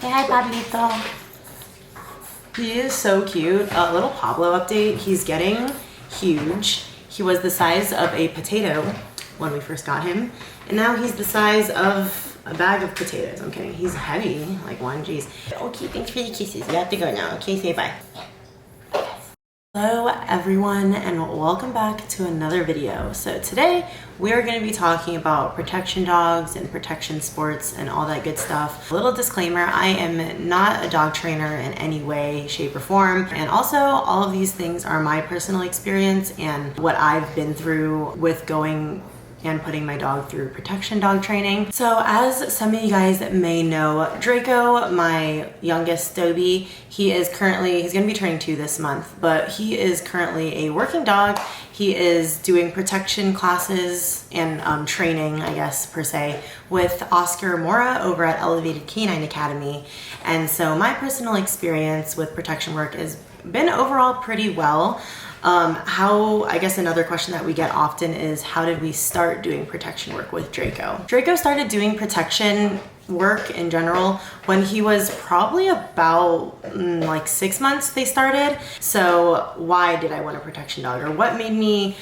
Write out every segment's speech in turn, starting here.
Say hi, Pablito. He is so cute. A little Pablo update. He's getting huge. He was the size of a potato when we first got him, and now he's the size of a bag of potatoes. I'm kidding. He's heavy, like one. Jeez. Okay, thanks for the kisses. You have to go now. Okay, say bye. Hello everyone, and welcome back to another video. So today we are going to be talking about protection dogs and protection sports and all that good stuff. A little disclaimer, I am not a dog trainer in any way, shape, or form, and also all of these things are my personal experience and what I've been through with going and putting my dog through protection dog training. So as some of you guys may know, Draco, my youngest Dobie, he's gonna be turning 2 this month, but he is currently a working dog. He is doing protection classes and training, I guess, per se, with Oscar Mora over at Elevated Canine Academy. And so my personal experience with protection work has been overall pretty well. I guess another question that we get often is, how did we start doing protection work with Draco? Draco started doing protection work in general when he was probably about like 6 months they started. So why did I want a protection dog, or what made me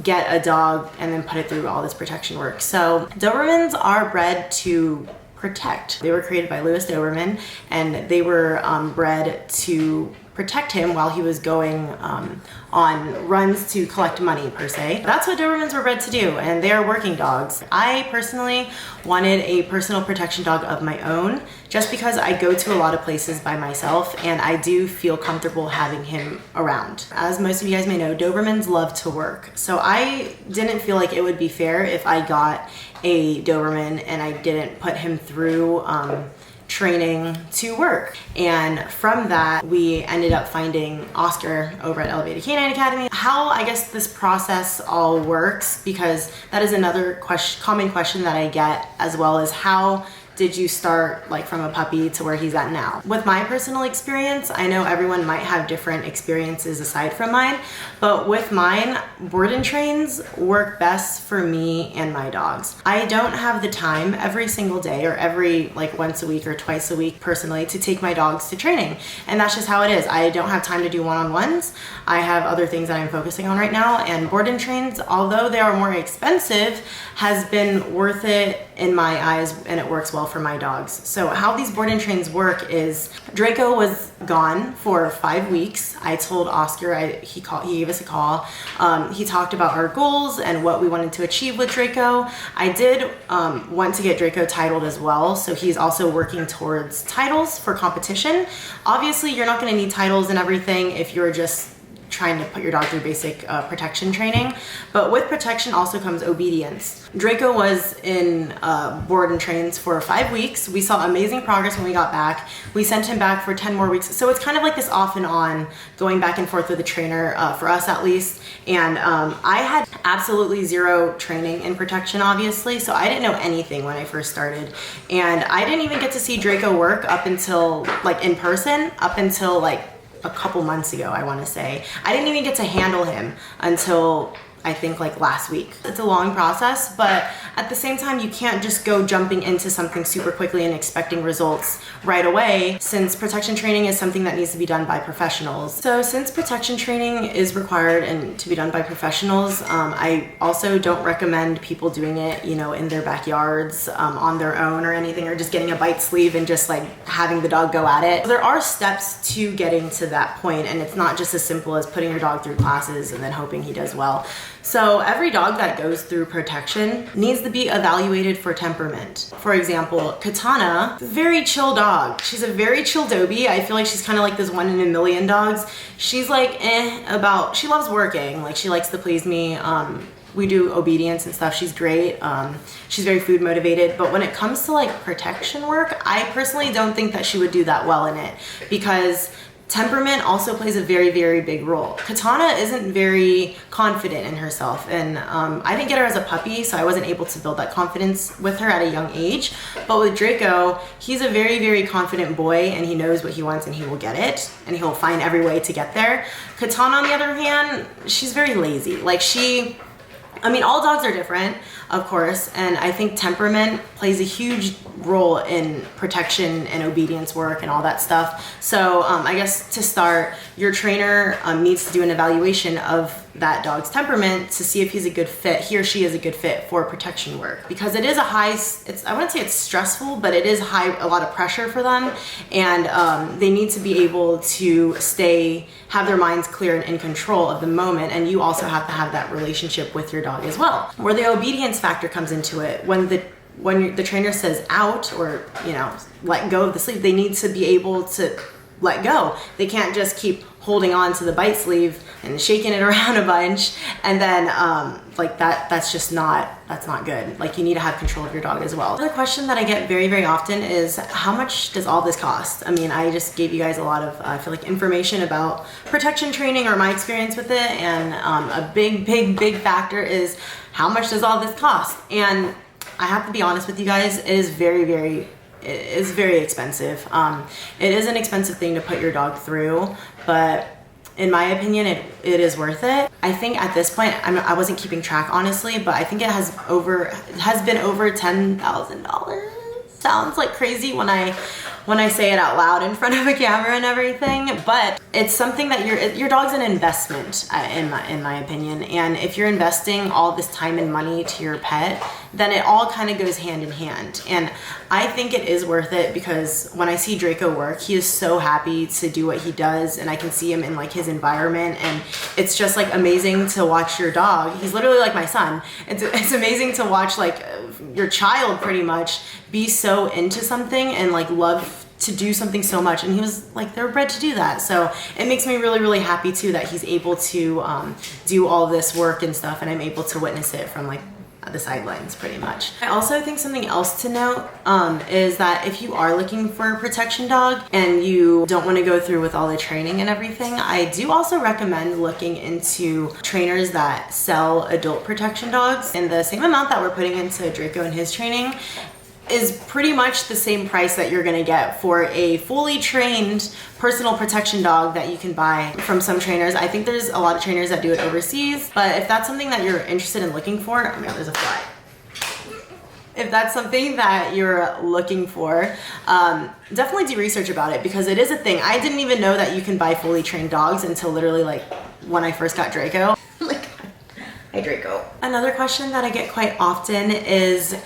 get a dog and then put it through all this protection work? So Dobermans are bred to protect. They were created by Louis Doberman, and they were bred to protect him while he was going on runs to collect money, per se. That's what Dobermans were bred to do, and they are working dogs. I personally wanted a personal protection dog of my own, just because I go to a lot of places by myself and I do feel comfortable having him around. As most of you guys may know, Dobermans love to work. So I didn't feel like it would be fair if I got a Doberman and I didn't put him through training to work. And from that, we ended up finding Oscar over at Elevated Canine Academy. How, I guess, this process all works, because that is another common question that I get, as well as how did you start, like, from a puppy to where he's at now? With my personal experience, I know everyone might have different experiences aside from mine, but with mine, board and trains work best for me and my dogs. I don't have the time every single day, or every like once a week or twice a week personally, to take my dogs to training. And that's just how it is. I don't have time to do one-on-ones. I have other things that I'm focusing on right now, and board and trains, although they are more expensive, has been worth it in my eyes, and it works well for my dogs. So how these board and trains work is, Draco was gone for 5 weeks. I told Oscar, he gave us a call. He talked about our goals and what we wanted to achieve with Draco. I did want to get Draco titled as well, so he's also working towards titles for competition. Obviously, you're not going to need titles and everything if you're just trying to put your dog through basic protection training, but with protection also comes obedience. Draco was in board and trains for 5 weeks. We saw amazing progress when we got back. We sent him back for 10 more weeks. So it's kind of like this off and on, going back and forth with the trainer, for us at least. And I had absolutely zero training in protection, obviously, so I didn't know anything when I first started. And I didn't even get to see Draco work up until, like, in person, up until like a couple months ago, I want to say. I didn't even get to handle him until I think like last week. It's a long process, but at the same time, you can't just go jumping into something super quickly and expecting results right away, since protection training is something that needs to be done by professionals. So since protection training is required and to be done by professionals, I also don't recommend people doing it, you know, in their backyards, on their own or anything, or just getting a bite sleeve and just like having the dog go at it. There are steps to getting to that point, and it's not just as simple as putting your dog through classes and then hoping he does well. So every dog that goes through protection needs to be evaluated for temperament. For example, Katana, very chill dog. She's a very chill Dobie. I feel like she's kind of like this 1 in a million dogs. She's like she loves working. Like, she likes to please me. We do obedience and stuff. She's great. She's very food motivated. But when it comes to like protection work, I personally don't think that she would do that well in it, because temperament also plays a very, very big role. Katana isn't very confident in herself, and I didn't get her as a puppy, so I wasn't able to build that confidence with her at a young age. But with Draco, he's a very, very confident boy, and he knows what he wants and he will get it, and he'll find every way to get there. Katana, on the other hand, she's very lazy. Like, I mean, all dogs are different. of course, and I think temperament plays a huge role in protection and obedience work and all that stuff. So I guess to start, your trainer needs to do an evaluation of that dog's temperament to see if he's a good fit, he or she is a good fit for protection work, because it is a high, I wouldn't say it's stressful, but it is a lot of pressure for them, and they need to be able to have their minds clear and in control of the moment, and you also have to have that relationship with your dog as well. Where the obedience factor comes into it, when the trainer says out, or let go of the sleeve, they need to be able to let go. They can't just keep holding on to the bite sleeve and shaking it around a bunch, and then that's not good. Like, you need to have control of your dog as well. Another question that I get very, very often is, how much does all this cost? I mean, I just gave you guys a lot of, I feel like, information about protection training or my experience with it, and a big factor is, how much does all this cost? And I have to be honest with you guys, it is very expensive. It is an expensive thing to put your dog through, but in my opinion, it is worth it. I think at this point, I wasn't keeping track honestly, but I think it has been over $10,000. Sounds like crazy when I say it out loud in front of a camera and everything, but it's something that your dog's an investment, in my opinion. And if you're investing all this time and money to your pet, then it all kind of goes hand in hand. And I think it is worth it, because when I see Draco work, he is so happy to do what he does, and I can see him in like his environment, and it's just like amazing to watch your dog. He's literally like my son. It's amazing to watch like your child pretty much be so into something and like love to do something so much, and he was like, they're bred to do that. So it makes me really happy too that he's able to do all this work and stuff, and I'm able to witness it from like the sidelines pretty much. I also think something else to note is that if you are looking for a protection dog and you don't want to go through with all the training and everything, I do also recommend looking into trainers that sell adult protection dogs, and the same amount that we're putting into Draco and his training is pretty much the same price that you're gonna get for a fully trained personal protection dog that you can buy from some trainers. I think there's a lot of trainers that do it overseas, but if that's something that you're interested in looking for, oh my God, there's a fly. If that's something that you're looking for, definitely do research about it, because it is a thing. I didn't even know that you can buy fully trained dogs until literally like when I first got Draco. Like, hi Draco. Another question that I get quite often is,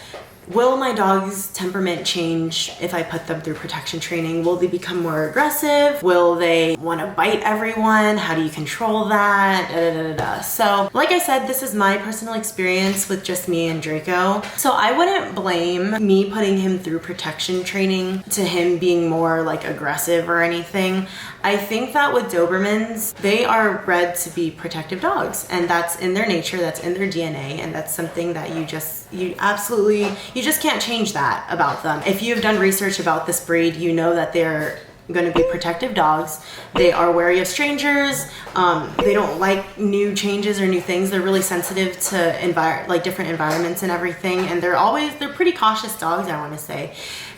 will my dog's temperament change if I put them through protection training? Will they become more aggressive? Will they want to bite everyone? How do you control that? So like I said, this is my personal experience with just me and Draco. So I wouldn't blame me putting him through protection training to him being more like aggressive or anything. I think that with Dobermans, they are bred to be protective dogs, and that's in their nature, that's in their DNA, and that's something that you just can't change that about them. If you've done research about this breed, you know that they're going to be protective dogs. They are wary of strangers. They don't like new changes or new things. They're really sensitive to different environments and everything, and they're pretty cautious dogs, I want to say.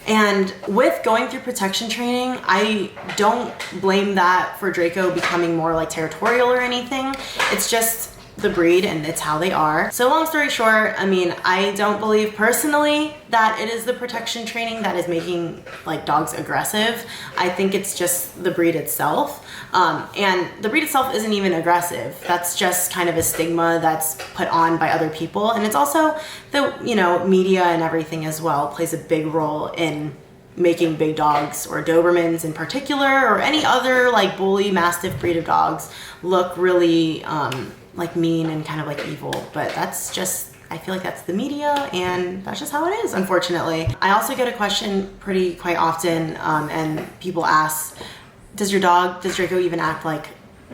And with going through protection training, I don't blame that for Draco becoming more like territorial or anything. It's just the breed, and it's how they are. So long story short, I mean, I don't believe personally that it is the protection training that is making like dogs aggressive. I think it's just the breed itself. And the breed itself isn't even aggressive. That's just kind of a stigma that's put on by other people. And it's also the, media and everything as well plays a big role in making big dogs, or Dobermans in particular, or any other like bully mastiff breed of dogs look really like mean and kind of like evil. But that's just, I feel like that's the media, and that's just how it is, unfortunately. I also get a question quite often, and people ask, does Draco even act like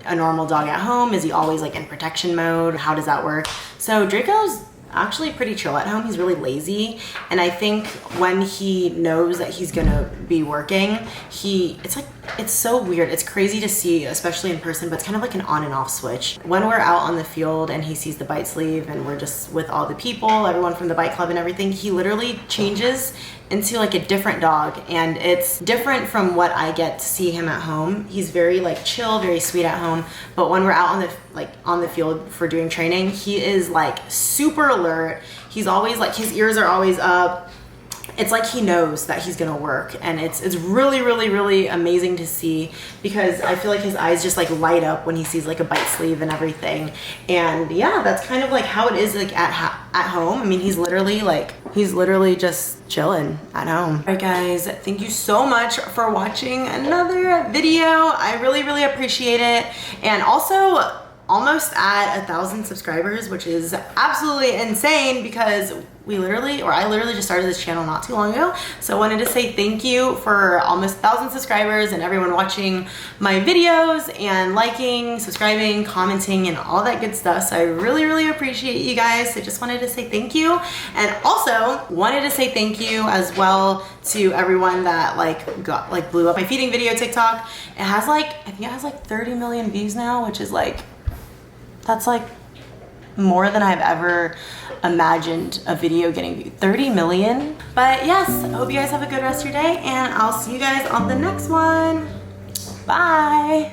a normal dog at home? Is he always like in protection mode? How does that work? So Draco's actually pretty chill at home. He's really lazy, and I think when he knows that he's gonna be working, it's so weird. It's crazy to see, especially in person, but it's kind of like an on and off switch. When we're out on the field and he sees the bite sleeve and we're just with all the people, everyone from the bite club and everything, he literally changes into like a different dog, and it's different from what I get to see him at home. He's very like chill, very sweet at home, but when we're out on the field for doing training, he is like super alert. He's always like, his ears are always up. It's like he knows that he's gonna work, and it's really, really, really amazing to see, because I feel like his eyes just like light up when he sees like a bite sleeve and everything. And yeah, that's kind of like how it is like at home. I mean, he's literally just chilling at home. All right guys, thank you so much for watching another video. I really, really appreciate it. And also, almost at 1,000 subscribers, which is absolutely insane, because I literally just started this channel not too long ago. So I wanted to say thank you for almost 1,000 subscribers and everyone watching my videos and liking, subscribing, commenting, and all that good stuff. So I really, really appreciate you guys. So just wanted to say thank you. And also wanted to say thank you as well to everyone that blew up my feeding video TikTok. It has I think it has 30 million views now, which is that's more than I've ever imagined a video getting viewed. 30 million. But yes, I hope you guys have a good rest of your day, and I'll see you guys on the next one. Bye.